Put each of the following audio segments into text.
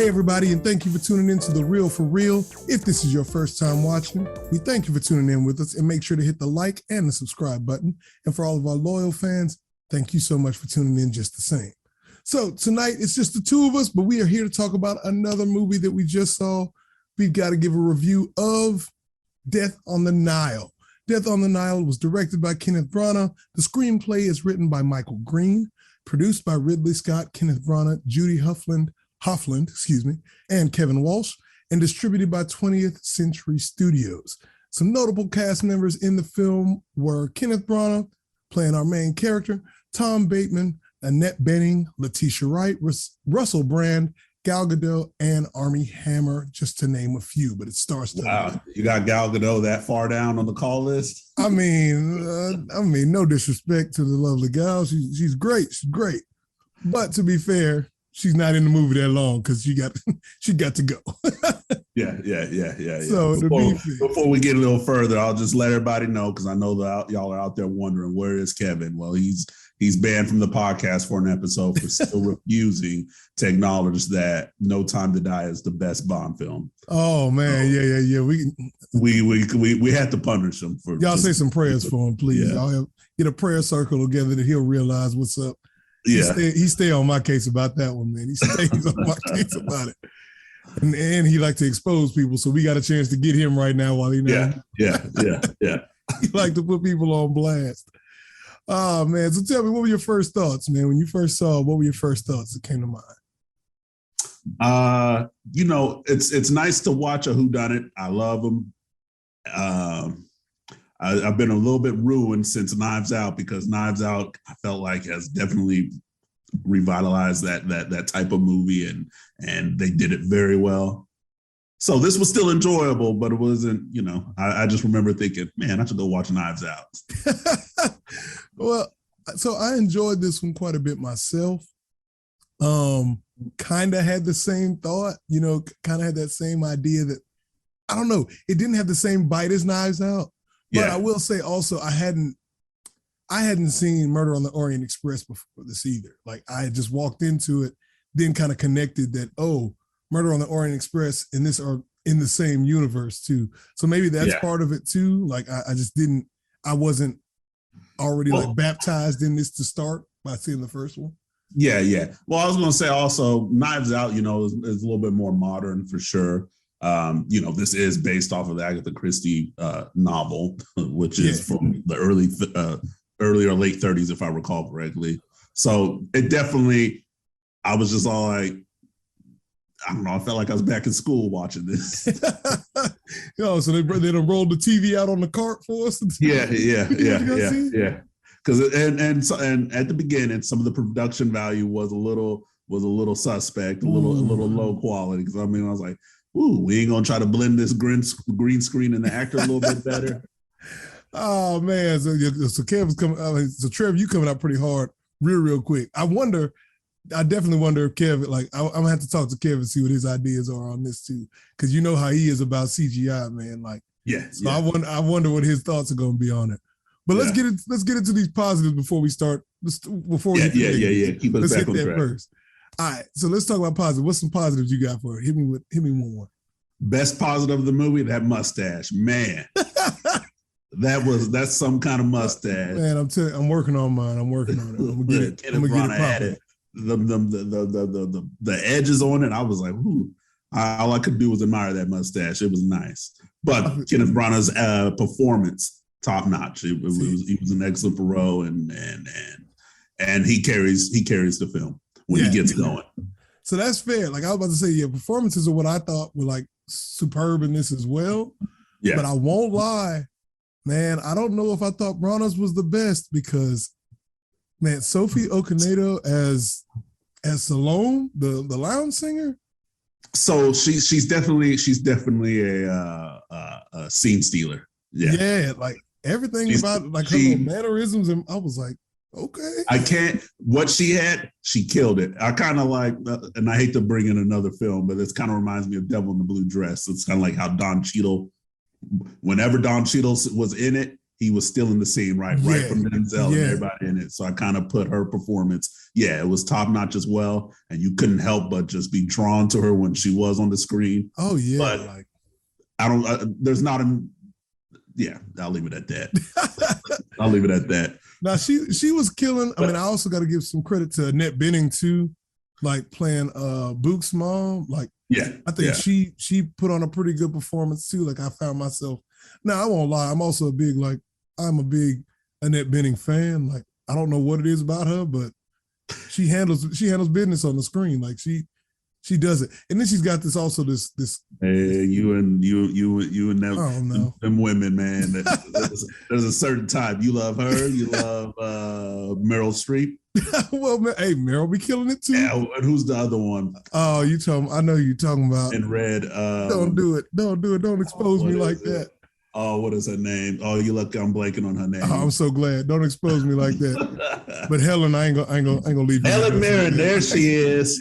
Hey everybody, and thank you for tuning in to The Real for Real. If this is your first time watching, we thank you for tuning in with us, and make sure to hit the like and the subscribe button. And for all of our loyal fans, thank you so much for tuning in just the same. So tonight it's just the two of us, but we are here to talk about another movie that we just saw. We've got to give a review of Death on the Nile. Death on the Nile was directed by Kenneth Branagh. The screenplay is written by Michael Green, produced by Ridley Scott, Kenneth Branagh, Judy Hoffland, and Kevin Walsh, and distributed by 20th Century Studios. Some notable cast members in the film were Kenneth Branagh, playing our main character, Tom Bateman, Annette Bening, Letitia Wright, Russell Brand, Gal Gadot, and Armie Hammer, just to name a few, but it starts to... Wow, you got Gal Gadot that far down on the call list? I mean, no disrespect to the lovely gal. She's great. She's great. But to be fair, she's not in the movie that long because she got to go. Yeah. So before we get a little further, I'll just let everybody know, because I know that y'all are out there wondering, where is Kevin? Well, he's banned from the podcast for an episode for still refusing to acknowledge that No Time to Die is the best Bond film. Oh man, yeah. We had to punish him for. Y'all say some prayers for him, please. Yeah. Y'all get a prayer circle together that he'll realize what's up. Yeah, he stay on my case about that one, man. He stays on my case about it, and he like to expose people. So we got a chance to get him right now while he knows. Yeah. He like to put people on blast. Oh man! So tell me, what were your first thoughts, man? When you first saw, what were your first thoughts that came to mind? It's nice to watch a whodunit. I love them. I've been a little bit ruined since Knives Out, because Knives Out, I felt like, has definitely revitalized that type of movie, and they did it very well. So this was still enjoyable, but it wasn't, I just remember thinking, man, I should go watch Knives Out. Well, so I enjoyed this one quite a bit myself. Kind of had the same thought, kind of had that same idea that, I don't know, it didn't have the same bite as Knives Out. But I will say also, I hadn't seen Murder on the Orient Express before this either. Like, I had just walked into it, then kind of connected that, oh, Murder on the Orient Express and this are in the same universe too. So maybe that's part of it too. Like, I wasn't already like baptized in this to start by seeing the first one. Yeah. Well, I was going to say also, Knives Out, is a little bit more modern for sure. This is based off of the Agatha Christie novel, which is from the early or late 30s, if I recall correctly. So it definitely, I was just all like, I don't know, I felt like I was back in school watching this. So they done rolled the TV out on the cart for us. Yeah. Because and at the beginning, some of the production value was a little suspect, a little low quality. Because I was like, ooh, we ain't gonna try to blend this green screen and the actor a little bit better. Oh man, so Kevin's coming. So Trev, you coming out pretty hard, real quick. I definitely wonder if Kevin, like, I'm gonna have to talk to Kevin and see what his ideas are on this too, because you know how he is about CGI, man. Like, I wonder what his thoughts are gonna be on it. But let's get into these positives before we start. Keep us back on track first. All right, so let's talk about positive. What's some positives you got for it? Hit me one. Best positive of the movie, that mustache, man. That's some kind of mustache. Man, I'm working on mine. I'm working on it. I'm gonna get it. The edges on it, I was like, ooh. All I could do was admire that mustache. It was nice. But Kenneth Branagh's performance, top notch. He was an excellent Perot, and he carries the film when he gets going. So that's fair. Like, I was about to say, performances are what I thought were like superb in this as well. Yeah. But I won't lie, man, I don't know if I thought Branagh's was the best, because, man, Sophie Okonedo as Salome, the lounge singer. So she's definitely a scene stealer. Yeah, like everything about like her little mannerisms, and I was like, okay. What she had, she killed it. I kind of like, and I hate to bring in another film, but it kind of reminds me of Devil in the Blue Dress. It's kind of like how Don Cheadle, whenever Don Cheadle was in it, he was still in the scene, right from Denzel and everybody in it. So I kind of put her performance, it was top notch as well, and you couldn't help but just be drawn to her when she was on the screen. Oh yeah, but like I don't. There's not a. Yeah, I'll leave it at that. I'll leave it at that. Now she was killing. I mean, I also got to give some credit to Annette Bening too, like playing Book's mom. Like, I think she put on a pretty good performance too. Like, I found myself. Now I won't lie, I'm also I'm a big Annette Bening fan. Like, I don't know what it is about her, but she handles business on the screen. Like she does it, and then she's got this. Hey, you and them women, man. There's a certain type. You love her. You love Meryl Streep. Well, hey, Meryl be killing it too. Yeah, and who's the other one? Oh, I know you're talking about. In Red. Don't do it. Don't expose me like that. Oh, what is her name? Oh, you look, I'm blanking on her name. Oh, I'm so glad. Don't expose me like that. But Helen, I ain't gonna leave you. Helen Mirren, there she is.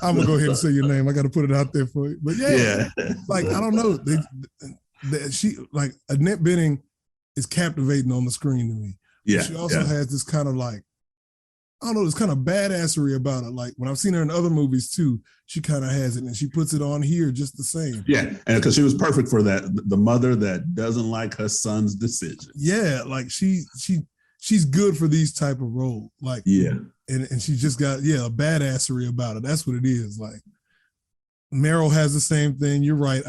I'm gonna go ahead and say your name. I got to put it out there for you. But like, I don't know. She, like, Annette Bening is captivating on the screen to me. Yeah. She also has this kind of like, I don't know, this kind of badassery about it. Like, when I've seen her in other movies too, she kind of has it, and she puts it on here just the same. Yeah, and because she was perfect for that, the mother that doesn't like her son's decision. Yeah, like she's good for these type of roles. Like, and she just got a badassery about it. That's what it is. Like, Meryl has the same thing. You're right.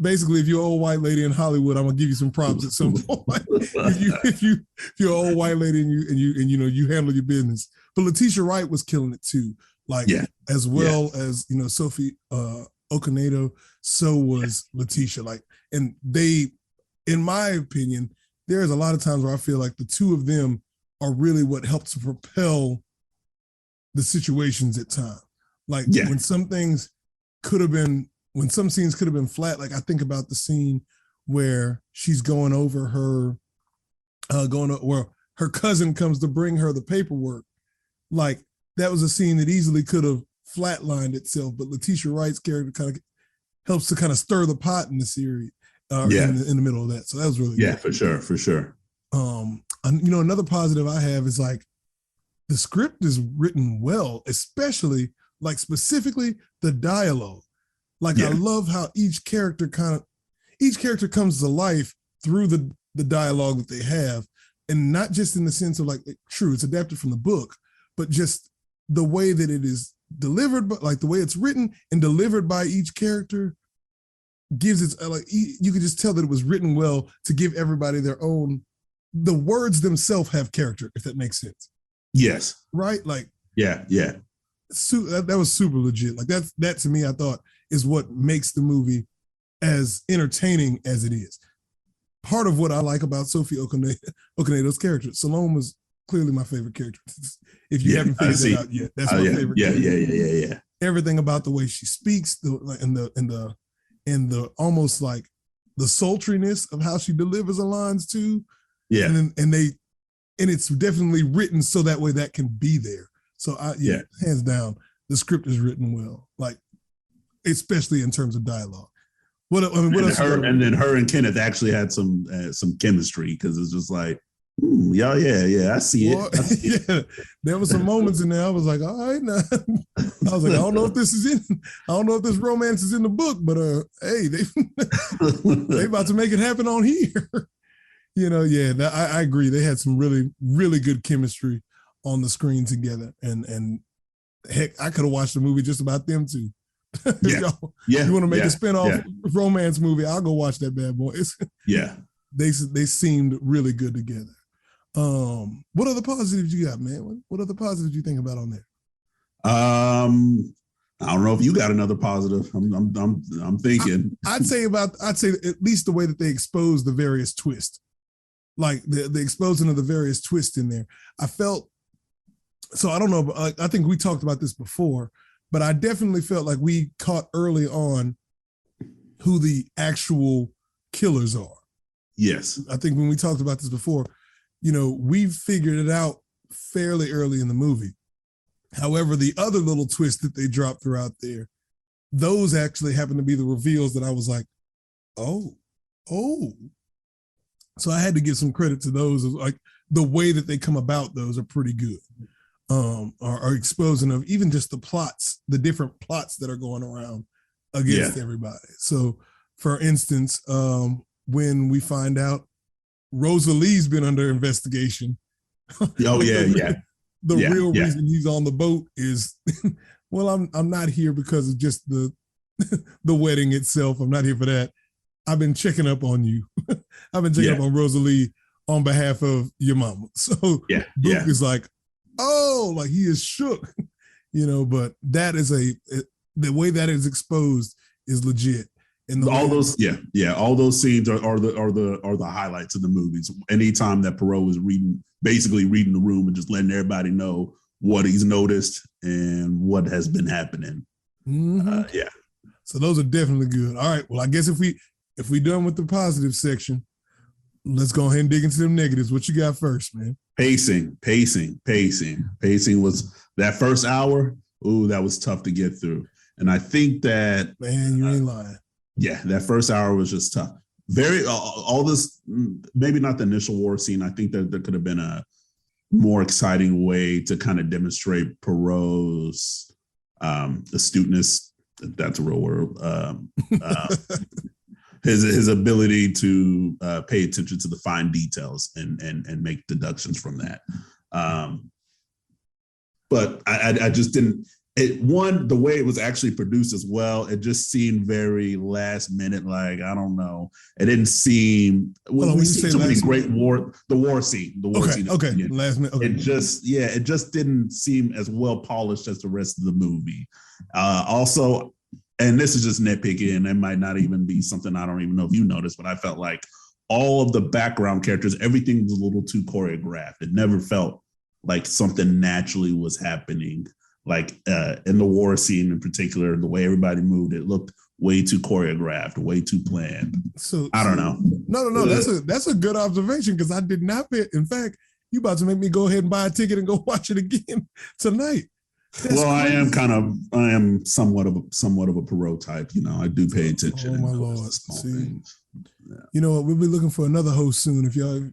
Basically, if you're an old white lady in Hollywood, I'm gonna give you some props at some point. if you're an old white lady and you handle your business. But Letitia Wright was killing it too, like as well as Sophie Okonedo. So was Letitia. Like, and they, in my opinion, there's a lot of times where I feel like the two of them are really what helps to propel the situations at times. Like when some things could have been. When some scenes could have been flat, like I think about the scene where she's going over her, where her cousin comes to bring her the paperwork. Like, that was a scene that easily could have flatlined itself, but Letitia Wright's character kind of helps to kind of stir the pot in the series, in the middle of that. So that was really good. For sure. Another positive I have is like the script is written well, especially like specifically the dialogue. Like, I love how each character comes to life through the dialogue that they have, and not just in the sense of like, true, it's adapted from the book, but just the way that it is delivered, but like the way it's written and delivered by each character gives it, like, you could just tell that it was written well to give everybody their own. The words themselves have character, if that makes sense. Yes. Right. Like. Yeah. That was super legit. Like, that to me, I thought, is what makes the movie as entertaining as it is. Part of what I like about Sophie Okonedo's character, Salome was clearly my favorite character. If you haven't figured that out yet, that's my favorite character. Yeah. Everything about the way she speaks, and the almost like the sultriness of how she delivers her lines too. Yeah, and it's definitely written so that way that can be there. So hands down, the script is written well. Like, especially in terms of dialogue. What else? And then her and Kenneth actually had some chemistry, because it's just like, I see it. Yeah, there were some moments in there. I was like, all right, now. I was like, I don't know if this romance is in the book, but hey, they about to make it happen on here. I agree. They had some really, really good chemistry on the screen together, and heck, I could have watched a movie just about them too. You want to make a spinoff romance movie? I'll go watch that bad boy. They seemed really good together. What other positives you got, man? What other positives you think about on there? I don't know if you got another positive. I'm thinking. I'd say at least the way that they expose the various twists, like the exposing of the various twists in there. I felt. So I don't know. I think we talked about this before. But I definitely felt like we caught early on who the actual killers are. Yes. I think when we talked about this before, we figured it out fairly early in the movie. However, the other little twists that they dropped throughout there, those actually happen to be the reveals that I was like, oh. So I had to give some credit to those. Like the way that they come about, those are pretty good. Are exposing of even just the plots, the different plots that are going around against everybody. So, for instance, when we find out Rosalie's been under investigation. Oh yeah. The real reason he's on the boat is, well, I'm not here because of just the wedding itself. I'm not here for that. I've been checking up on you. I've been checking up on Rosalie on behalf of your mama. So Luke is like, oh, like he is shook, but that is the way that is exposed is legit. And all those scenes are the highlights of the movies. Anytime that Poirot is basically reading the room and just letting everybody know what he's noticed and what has been happening. Mm-hmm. So those are definitely good. All right. Well, I guess if we done with the positive section, let's go ahead and dig into them negatives. What you got first, man? Pacing was that first hour. Ooh, that was tough to get through. And I think that, man, you ain't lying. Yeah, that first hour was just tough. Very all this, maybe not the initial war scene. I think that there could have been a more exciting way to kind of demonstrate Poirot's astuteness. That's a real word. His ability to pay attention to the fine details and make deductions from that. But I just didn't. The way it was actually produced as well, it just seemed very last minute. Like, I don't know. It didn't seem. We see so many great war scene. Okay. Last minute. Okay. It just didn't seem as well polished as the rest of the movie. Also, and this is just nitpicking, and it might not even be something I don't even know if you noticed, but I felt like all of the background characters, everything was a little too choreographed. It never felt like something naturally was happening. Like in the war scene in particular, the way everybody moved, it looked way too choreographed, way too planned. So I don't know. No. That's a good observation because I did not pay. In fact, you about to make me go ahead and buy a ticket and go watch it again tonight. That's crazy. I am somewhat of a Poirot type. I do pay attention. Oh my Lord! See, you know what? We'll be looking for another host soon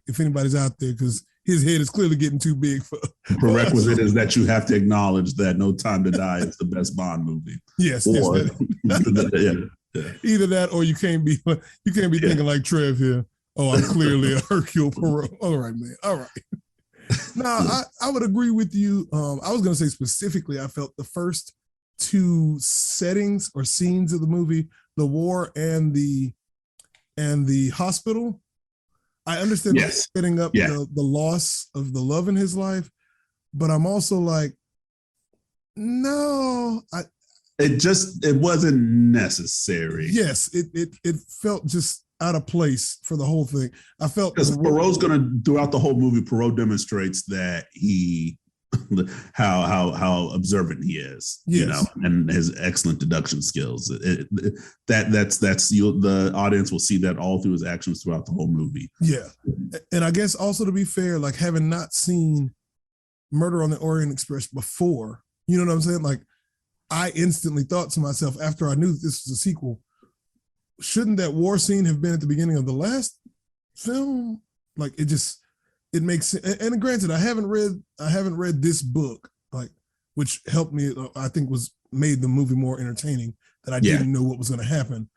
if anybody's out there because his head is clearly getting too big for. Prerequisite is that you have to acknowledge that No Time to Die is the best Bond movie. Yes, or, either that or you can't be thinking like Trev here. Oh, I'm clearly a Hercule Poirot. All right, man. All right. No, I would agree with you. I was going to say specifically, I felt the first two settings or scenes of the movie, the war and the hospital. I understand setting up the loss of the love in his life, but I'm also like, no, it wasn't necessary. Yes, it felt just out of place for the whole thing. I felt because Poirot's throughout the whole movie, Poirot demonstrates that he how observant he is, and his excellent deduction skills. The audience will see that all through his actions throughout the whole movie. Yeah, and I guess also to be fair, like having not seen Murder on the Orient Express before, you know what I'm saying? Like I instantly thought to myself after I knew that this was a sequel, shouldn't that war scene have been at the beginning of the last film? Like it makes sense. And granted, I haven't read this book, like, which helped me, I think made the movie more entertaining, that I didn't know what was going to happen.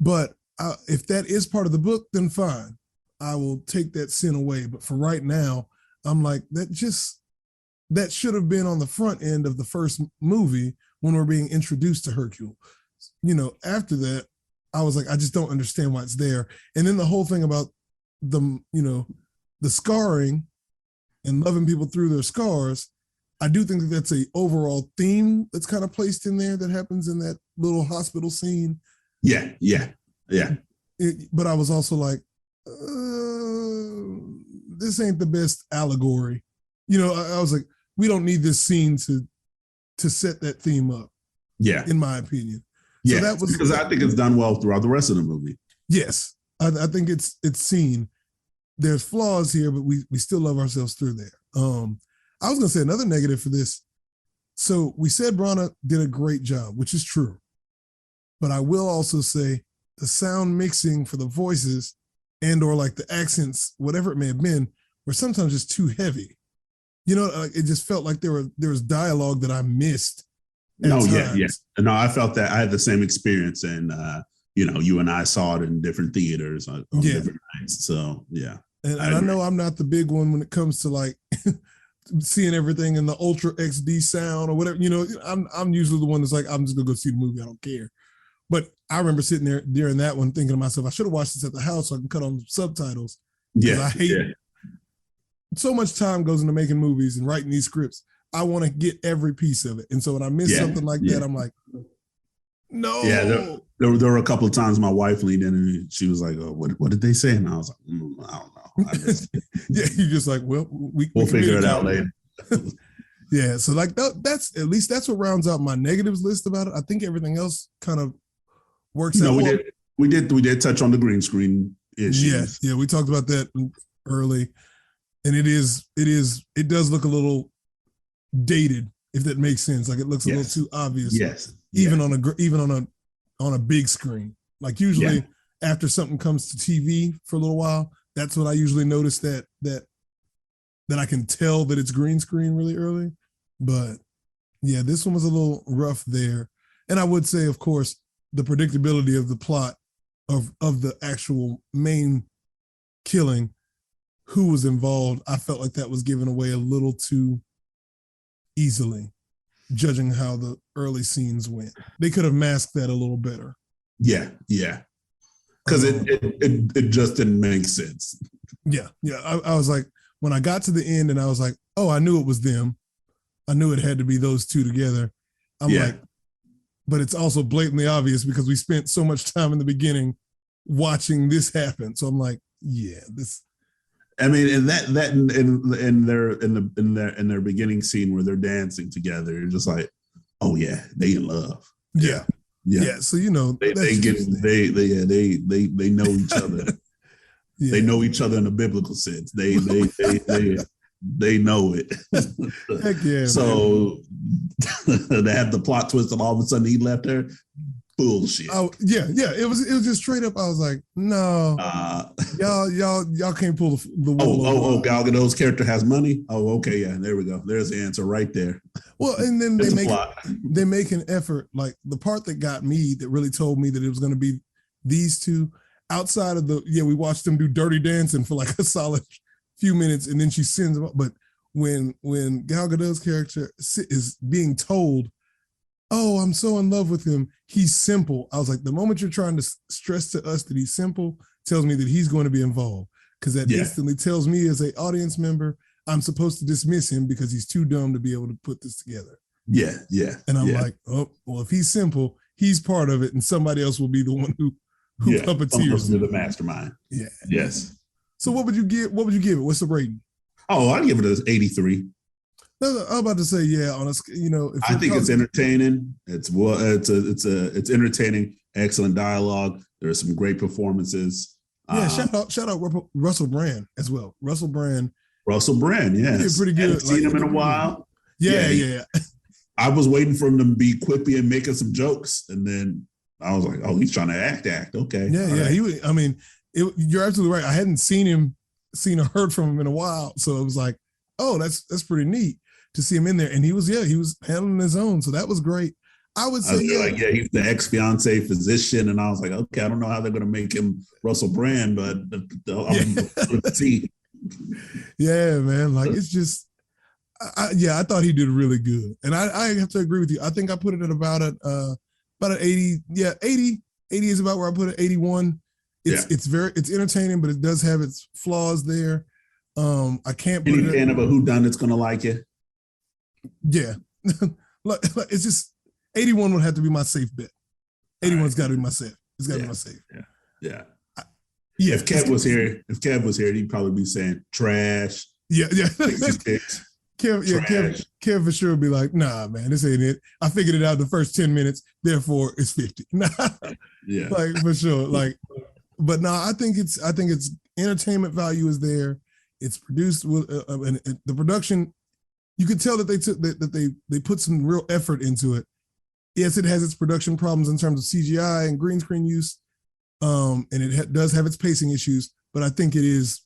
But if that is part of the book, then fine. I will take that sin away. But for right now, I'm like, that should have been on the front end of the first movie when we're being introduced to Hercule. After that, I was like, I just don't understand why it's there. And then the whole thing about the scarring and loving people through their scars, I do think that that's a overall theme that's kind of placed in there that happens in that little hospital scene. Yeah. But I was also like, this ain't the best allegory. I was like, we don't need this scene to set that theme up. Yeah. In my opinion. Yeah, so that was because I think it's done well throughout the rest of the movie. Yes, I think it's seen. There's flaws here, but we still love ourselves through there. I was going to say another negative for this. So we said Branagh did a great job, which is true. But I will also say the sound mixing for the voices and or like the accents, whatever it may have been, were sometimes just too heavy. You know, it just felt like there was dialogue that I missed. No, yeah. No, I felt that. I had the same experience, and you and I saw it in different theaters on different nights. So yeah, and I know I'm not the big one when it comes to like seeing everything in the ultra XD sound or whatever. You know, I'm usually the one that's like, I'm just gonna go see the movie. I don't care. But I remember sitting there during that one thinking to myself, I should have watched this at the house so I can cut on subtitles. Yeah, I hate so much time goes into making movies and writing these scripts. I want to get every piece of it. And so when I miss something like that, I'm like, no. Yeah, there were a couple of times my wife leaned in and she was like, oh, what did they say? And I was like, I don't know. Yeah, you're just like, well, we'll figure it out later. Yeah, so like that's at least that's what rounds out my negatives list about it. I think everything else kind of works out. We did touch on the green screen issues. Yeah, we talked about that early. And it does look a little dated, if that makes sense. Like it looks a little too obvious. Yes. Even on a big screen. Like usually after something comes to TV for a little while, that's when I usually notice that I can tell that it's green screen really early. But yeah, this one was a little rough there. And I would say, of course, the predictability of the plot of the actual main killing, who was involved, I felt like that was given away a little too easily, judging how the early scenes went. They could have masked that a little better. Yeah. Because it just didn't make sense. Yeah. I was like, when I got to the end and I was like, oh, I knew it was them. I knew it had to be those two together. I'm like, but it's also blatantly obvious because we spent so much time in the beginning watching this happen. So I'm like, this. I mean, and that in their beginning scene where they're dancing together, you're just like, oh yeah, they in love. Yeah. So they know each other. They know each other in a biblical sense. They know it. Heck yeah. So they had the plot twist, and all of a sudden he left her. Bullshit. Oh yeah. It was just straight up. I was like, no, y'all can't pull the wool. Gal Gadot's character has money. Oh, okay, yeah. There we go. There's the answer right there. Well, and then they make an effort. Like the part that got me, that really told me that it was going to be these two. Outside of we watched them do Dirty Dancing for like a solid few minutes, and then she sends them up. But when Gal Gadot's character is being told, oh, I'm so in love with him, he's simple. I was like, the moment you're trying to stress to us that he's simple tells me that he's going to be involved, because that instantly tells me as an audience member, I'm supposed to dismiss him because he's too dumb to be able to put this together. Yeah. And I'm like, oh, well, if he's simple, he's part of it, and somebody else will be the one who puppeteers the mastermind. Yeah. Yes. So what would you give it? What's the rating? Oh, I'd give it an 83. No, I'm about to say, on a, I think it's entertaining. It's entertaining. Excellent dialogue. There are some great performances. Yeah, shout out Russell Brand as well. Russell Brand, yes, pretty good. Haven't seen him in a while. Yeah. I was waiting for him to be quippy and making some jokes, and then I was like, oh, he's trying to act. Okay. Yeah. You're absolutely right. I hadn't seen or heard from him in a while, so it was like, oh, that's pretty neat to see him in there. And he was handling his own. So that was great. I would say, he's the ex-fiance physician. And I was like, okay, I don't know how they're going to make him Russell Brand, but let's see. Yeah, man. Like, it's just, I thought he did really good. And I have to agree with you. I think I put it at about an 80. Yeah, 80 is about where I put it. 81. It's entertaining, but it does have its flaws there. I can't put any fan of a whodunit's going to like it. Yeah. It's just 81 would have to be my safe bet. 81's got to be my safe. It's got to be my safe. Yeah. If Kev was here, he'd probably be saying trash. Yeah. Kev for sure would be like, nah, man, this ain't it. I figured it out the first 10 minutes, therefore it's 50. Yeah. Like for sure. Like, but no, I think it's entertainment value is there. It's produced with and the production. You could tell that they put some real effort into it. Yes, it has its production problems in terms of CGI and green screen use, and it does have its pacing issues. but I think it is.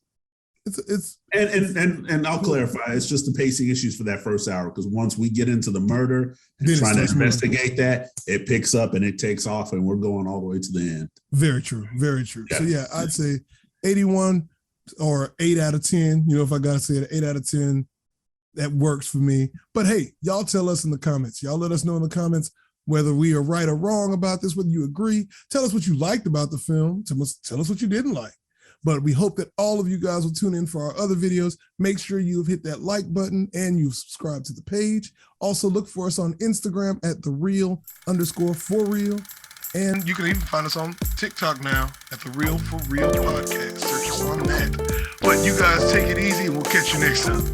It's and I'll clarify. It's just the pacing issues for that first hour, because once we get into the murder and trying to investigate that, it picks up and it takes off, and we're going all the way to the end. Very true. Very true. Yeah. So yeah, I'd say 81 or 8 out of 10. You know, if I gotta say it, 8 out of 10, that works for me. But hey, y'all tell us in the comments. Y'all let us know in the comments whether we are right or wrong about this, whether you agree. Tell us what you liked about the film. Tell us what you didn't like. But we hope that all of you guys will tune in for our other videos. Make sure you've hit that like button and you've subscribed to the page. Also look for us on Instagram at @thereal_for_real. And you can even find us on TikTok now at The Real For Real Podcast. Search us on that. But you guys take it easy and we'll catch you next time.